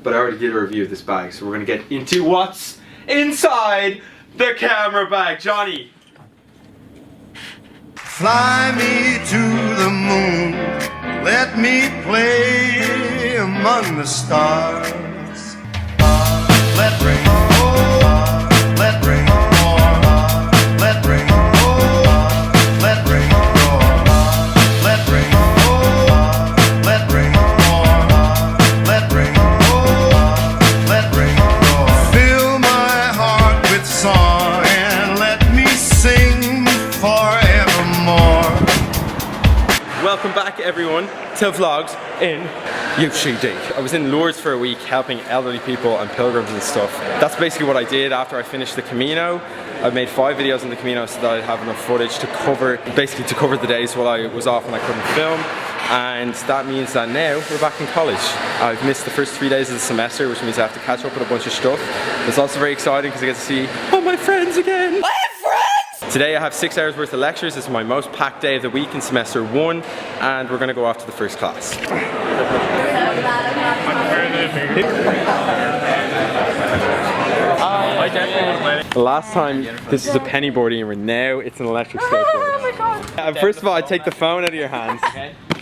but I already did a review of this bag, so we're gonna get into what's inside the camera bag. Johnny. Fly me to the moon, let me play among the stars. Let rain pour, let rain pour, let rain pour, let rain pour, let rain pour, let rain pour, let rain pour, let rain pour. Fill my heart with song and let me sing forevermore. Welcome back everyone to vlogs in UCD. I was in Lourdes for a week helping elderly people and pilgrims and stuff. That's basically what I did after I finished the Camino. I made 5 videos in the Camino so that I'd have enough footage to cover, basically to cover the days while I was off and I couldn't film. And that means that now we're back in college. I've missed the first 3 days of the semester, which means I have to catch up with a bunch of stuff. It's also very exciting because I get to see all my friends again. Today I have 6 hours worth of lectures. This is my most packed day of the week in semester 1, and we're gonna go off to the first class. Last time this is a pennyboarding and now it's an electric skateboard. Oh my god. First of all, I take the phone out of your hands.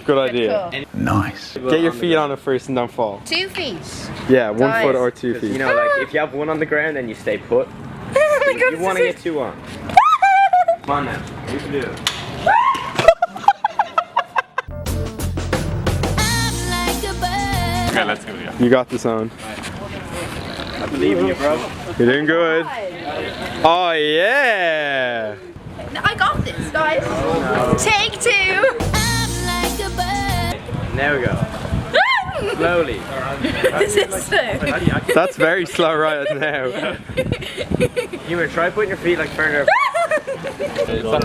Good idea. Cool. Nice. Get your feet on it first and don't fall. 2 feet. Yeah, 1 Guys. foot or 2 feet. You know, like if you have 1 on the ground and you stay put, you want to get 2 on. Come on now, you can do it. Okay, let's go, yeah. You got this on. I believe in you, bro. You're doing good. Oh yeah! I got this, guys. Take 2. There we go. Slowly. This is so. That's very slow right now. You want to try putting your feet like further.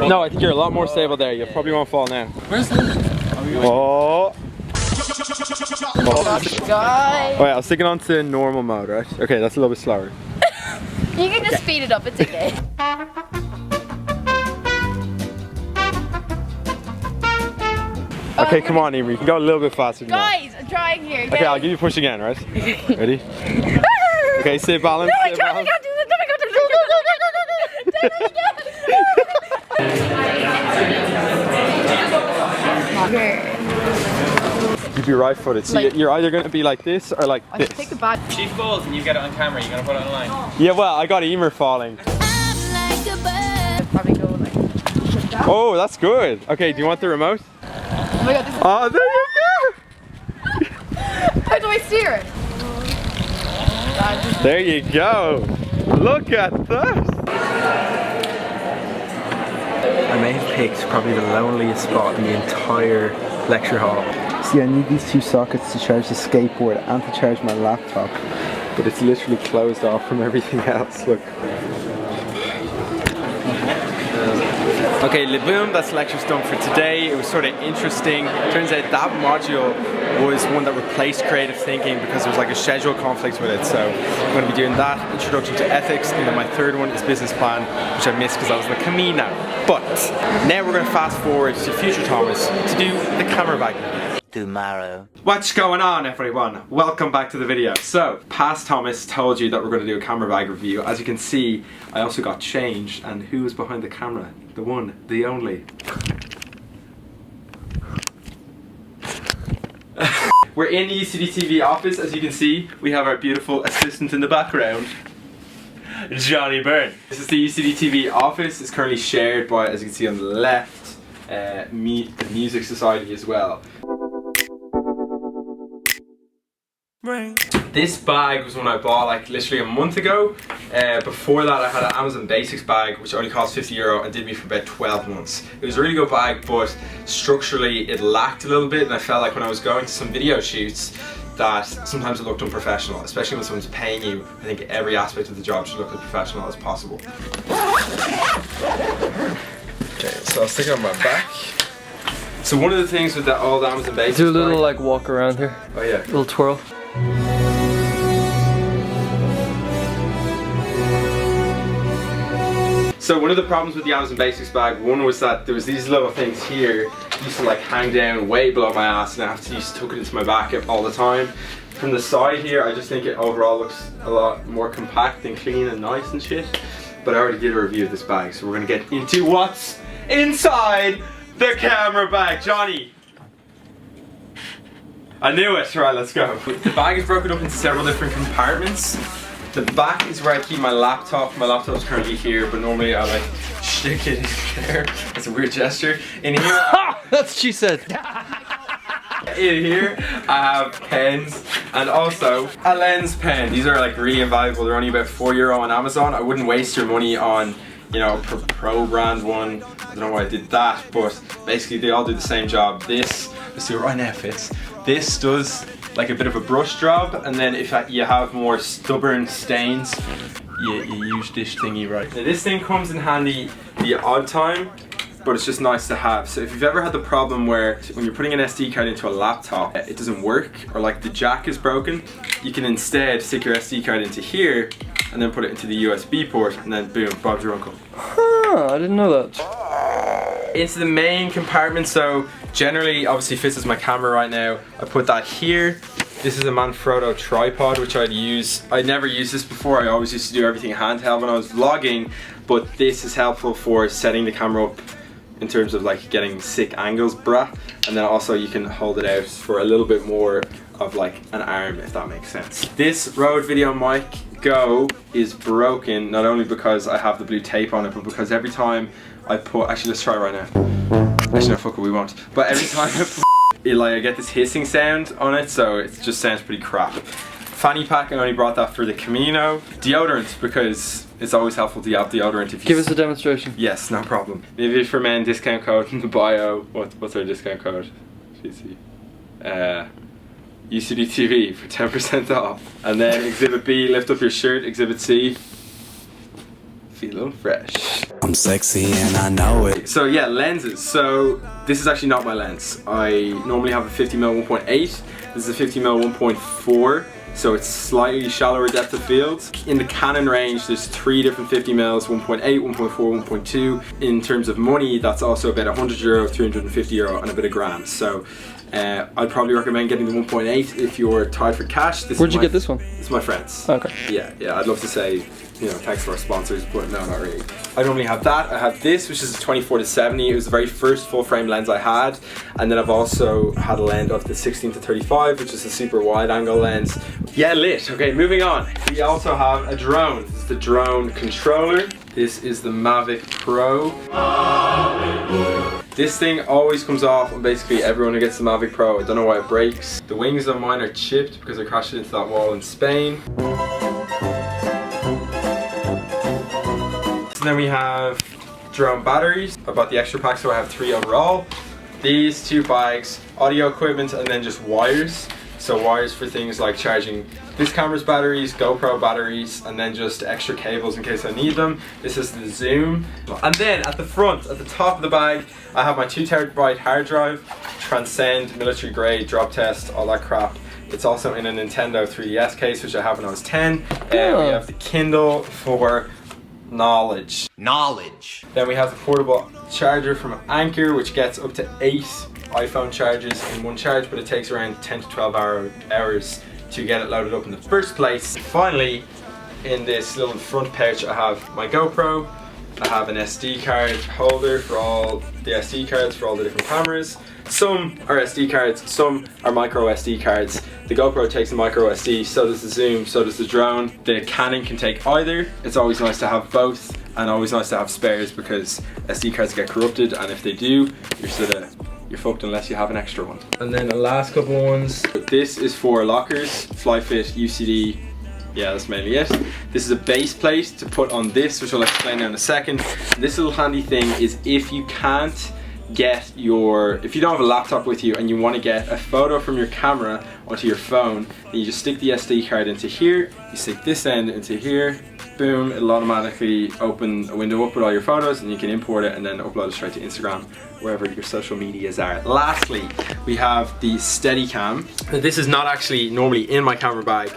No, I think you're a lot more stable there. You probably won't fall now. Where's the... Oh. Guys. Oh yeah, I'll stick it onto normal mode, right? Okay, that's a little bit slower. You can just speed it up, it's okay. Okay, come on, Emer, you can go a little bit faster than that. Guys, I'm trying here. Okay, I'll give you a push again, right? Ready? Okay, stay balanced. No, I stay can't do balanced. this. No, I can't do this. No, no, no, no, no, Keep your right footed. So Like- you're either going to be like this or like I this. should take the bag. She falls and you get it on camera, you're gonna put it online. Yeah, well, I got Emer falling. Probably go like that. Oh, that's good. Okay, do you want the remote? Oh my god, this is... Oh, there you How do I steer it? go. There you go. Look at that. I may have picked probably the loneliest spot in the entire lecture hall. See, I need these 2 sockets to charge the skateboard and to charge my laptop, but it's literally closed off from everything else. Look. Okay, Laboom, that's lecture's done for today. It was sort of interesting. Turns out that module was one that replaced creative thinking because there was like a schedule conflict with it. So I'm going to be doing that, introduction to ethics, and then my 3rd one is business plan, which I missed because I was in the Camino. But now we're going to fast forward to future Thomas to do the camera bag review. Tomorrow. What's going on, everyone? Welcome back to the video. So, past Thomas told you that we're going to do a camera bag review. As you can see, I also got changed, and who is behind the camera? The one, the only. We're in the UCD TV office. As you can see, we have our beautiful assistant in the background, Johnny Byrne. This is the UCD TV office. It's currently shared by, as you can see on the left, the Music Society as well. This bag was one I bought like literally a month ago. Before that I had an Amazon Basics bag which only cost €50 and did me for about 12 months. It was a really good bag, but structurally it lacked a little bit, and I felt like when I was going to some video shoots that sometimes it looked unprofessional, especially when someone's paying you. I think every aspect of the job should look as professional as possible. Okay, so I'll stick it on my back. So one of the things with that old Amazon Basics Do a little bag, like walk around here. oh yeah. Little twirl. So one of the problems with the Amazon Basics bag, one was that there was these little things here used to like hang down way below my ass, and I have to use to tuck it into my back all the time. From the side here, I just think it overall looks a lot more compact and clean and nice and shit. But I already did a review of this bag, so we're gonna get into what's inside the camera bag. Johnny! I knew it! Right, let's go. The bag is broken up into several different compartments. The back is where I keep my laptop. My laptop is currently here, but normally I like stick it in there. It's a weird gesture. In here, That's what she said. in here I have pens and also a lens pen. These are like really invaluable. They're only about €4 on Amazon. I wouldn't waste your money on, you know, a pro brand one. I don't know why I did that, but basically they all do the same job. This, let's do it right now, Fitz. This does like a bit of a brush job, and then if you have more stubborn stains, you use this thingy right. Now this thing comes in handy the odd time, but it's just nice to have. So if you've ever had the problem where when you're putting an SD card into a laptop, it doesn't work, or like the jack is broken, you can instead stick your SD card into here and then put it into the USB port, and then boom, Bob's your uncle. Huh, I didn't know that. Into the main compartment, so generally, obviously Fitz is my camera right now. I put that here. This is a Manfrotto tripod, which I'd use. I'd never used this before. I always used to do everything handheld when I was vlogging, but this is helpful for setting the camera up in terms of like getting sick angles, brah. And then also you can hold it out for a little bit more of like an arm, if that makes sense. This Rode Video Mic Go is broken, not only because I have the blue tape on it, but because every time I put, actually let's try it right now. Actually no, fuck it, we won't. But every time I put it, like I get this hissing sound on it, so it just sounds pretty crap. Fanny pack, I only brought that for the Camino. Deodorant, because it's always helpful to have deodorant if you... Give us a demonstration. Yes, no problem. Maybe for men, discount code in the bio. What's our discount code? GC. UCD TV for 10% off. And then Exhibit B, lift up your shirt. Exhibit C, feeling fresh. I'm sexy and I know it. So yeah, lenses. So this is actually not my lens. I normally have a 50mm 1.8. This is a 50mm 1.4. So it's slightly shallower depth of field. In the Canon range, there's 3 different 50mm, 1.8, 1.4, 1.2. In terms of money, that's also about €100, €350 and a bit of grams. So I'd probably recommend getting the 1.8 if you're tied for cash. Where'd you get this one? It's my friends. Okay. Yeah, I'd love to say, you know, thanks to our sponsors, but no, not really. I normally have that. I have this, which is a 24-70. It was the very first full frame lens I had. And then I've also had a lens of the 16-35, which is a super wide angle lens. Yeah, lit. Okay, moving on. We also have a drone. This is the drone controller. This is the Mavic Pro. This thing always comes off on basically everyone who gets the Mavic Pro. I don't know why it breaks. The wings on mine are chipped because I crashed it into that wall in Spain. And then we have drone batteries. I bought the extra pack, so I have 3 overall. These 2 bags, audio equipment, and then just wires. So wires for things like charging this camera's batteries, GoPro batteries, and then just extra cables in case I need them. This is the zoom. And then at the front, at the top of the bag, I have my 2TB hard drive, Transcend, military grade, drop test, all that crap. It's also in a Nintendo 3DS case, which I had when I was 10. We have the Kindle for knowledge. Then we have the portable charger from Anker, which gets up to 8 iPhone charges in one charge, but it takes around 10 to 12 hours to get it loaded up in the first place. Finally, in this little front pouch, I have my GoPro. I have an SD card holder for all the SD cards for all the different cameras. Some are SD cards, some are micro SD cards. The GoPro takes a micro SD, so does the Zoom, so does the drone. The Canon can take either. It's always nice to have both, and always nice to have spares because SD cards get corrupted, and if they do, you're fucked unless you have an extra one. And then the last couple ones. This is for lockers, FlyFit, UCD. Yeah, that's mainly it. This is a base plate to put on this, which I'll explain now in a second. This little handy thing is if you can't get if you don't have a laptop with you and you want to get a photo from your camera onto your phone, then you just stick the SD card into here, you stick this end into here, boom, it'll automatically open a window up with all your photos, and you can import it and then upload it straight to Instagram, wherever your social medias are. Lastly, we have the Steadicam. This is not actually normally in my camera bag.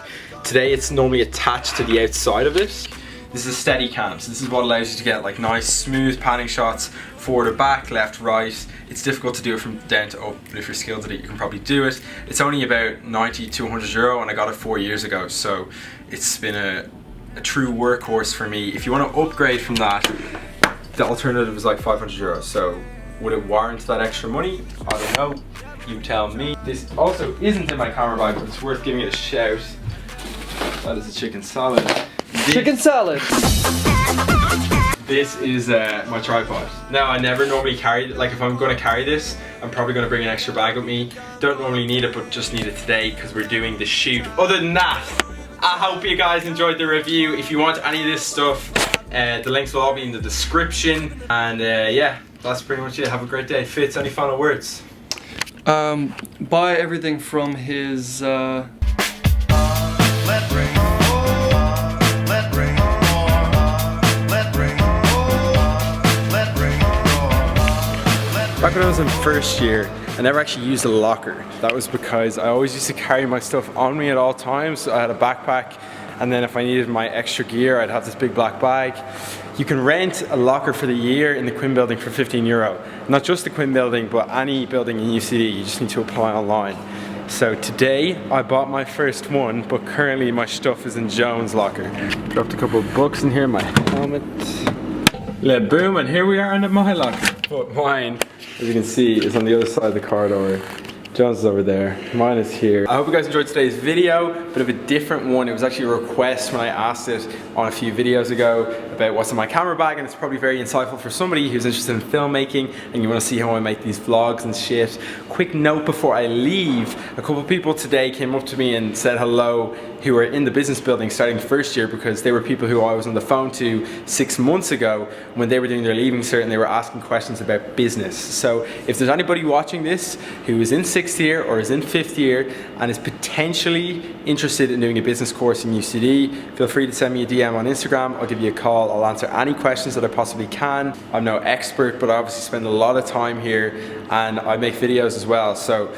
Today it's normally attached to the outside of it. This is a steady cam, so this is what allows you to get like nice smooth panning shots forward or back, left, right. It's difficult to do it from down to up, but if you're skilled at it, you can probably do it. It's only about 90 to 100 euro, and I got it 4 years ago, so it's been a true workhorse for me. If you want to upgrade from that, the alternative is like 500 euros. So would it warrant that extra money? I don't know. You tell me. This also isn't in my camera bag, but it's worth giving it a shout. That is a chicken salad. Chicken salad! This is my tripod. Now, I never normally carry, like if I'm going to carry this, I'm probably going to bring an extra bag with me. Don't normally need it, but just need it today because we're doing the shoot. Other than that, I hope you guys enjoyed the review. If you want any of this stuff, the links will all be in the description. And yeah, that's pretty much it. Have a great day. Fitz, any final words? Buy everything from his Let rain pour, let rain pour, let rain pour, let rain pour. Back when I was in first year, I never actually used a locker. That was because I always used to carry my stuff on me at all times. I had a backpack, and then if I needed my extra gear, I'd have this big black bag. You can rent a locker for the year in the Quinn building for 15 euro. Not just the Quinn building, but any building in UCD. You just need to apply online. So today, I bought my first one, but currently my stuff is in Joan's locker. Dropped a couple of books in here, my helmet. Yeah, boom, and here we are in my locker. But mine, as you can see, is on the other side of the corridor. John's is over there, mine is here. I hope you guys enjoyed today's video, bit of a different one. It was actually a request when I asked it on a few videos ago about what's in my camera bag, and it's probably very insightful for somebody who's interested in filmmaking and you want to see how I make these vlogs and shit. Quick note before I leave, a couple of people today came up to me and said hello who are in the business building starting first year, because they were people who I was on the phone to 6 months ago when they were doing their leaving cert and they were asking questions about business. So if there's anybody watching this who is in 6th year or is in 5th year and is potentially interested in doing a business course in UCD, feel free to send me a DM on Instagram. I'll give you a call. I'll answer any questions that I possibly can. I'm no expert, but I obviously spend a lot of time here and I make videos as well. So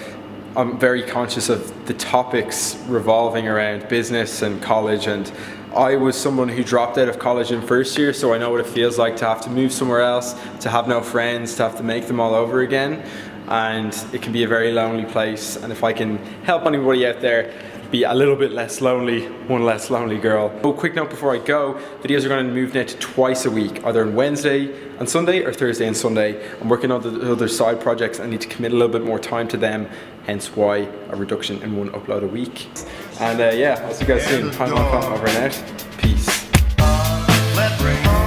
I'm very conscious of the topics revolving around business and college, and I was someone who dropped out of college in first year, so I know what it feels like to have to move somewhere else, to have no friends, to have to make them all over again, and it can be a very lonely place. And if I can help anybody out there be a little bit less lonely, one less lonely girl. Oh, quick note before I go, videos are going to move now to twice a week, either on Wednesday and Sunday or Thursday and Sunday. I'm working on the other side projects. I need to commit a little bit more time to them, hence why a reduction in one upload a week. And yeah, I'll see you guys soon. I'm over and out. Peace. Let rain